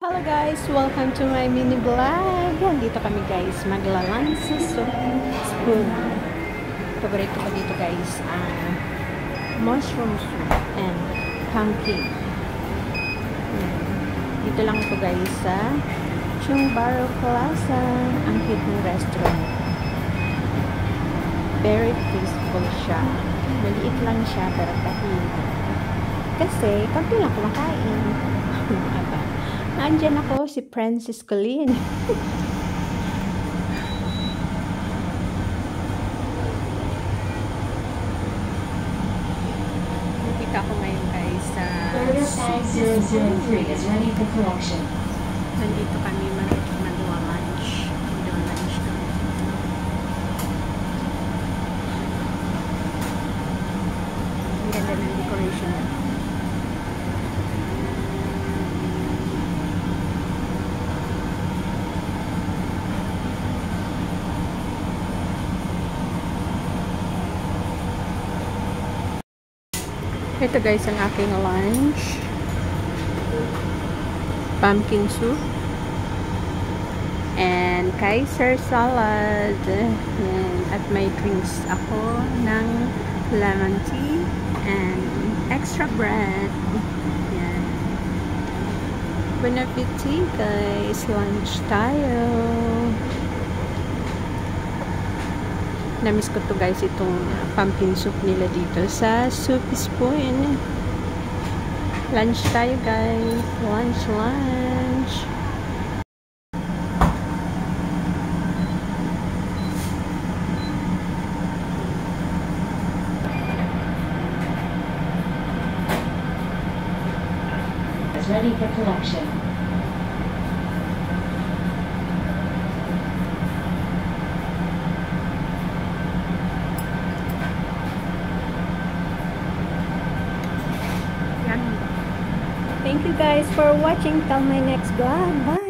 Hello guys! Welcome to my mini vlog. Dito kami guys, maglalunch sa spoon. Paborito ko dito guys ang mushroom soup and pumpkin. Dito lang ito guys sa Chungbaro Plaza. Ang cute ng restaurant. Very peaceful siya. Maliit lang siya pero tahimik. Kasi konti lang kumakain. Andyan ako, si Princess Colleen. Nakita ko ngayon guys sa nandito kami mag-lunch. Mag-lunch kami. Ang ganda ng decoration na. Ito guys ang aking lunch. Pumpkin soup. And Kaiser salad. And at may drinks ako ng lemon tea and extra bread. Yan. Bon appetit guys. Lunch tayo. Namiss ko to guys itong pumpkin soup nila dito sa Soup Spoon. Lunch tayo guys. Lunch. It's ready for collection. Thank you guys for watching. Till my next vlog. Bye!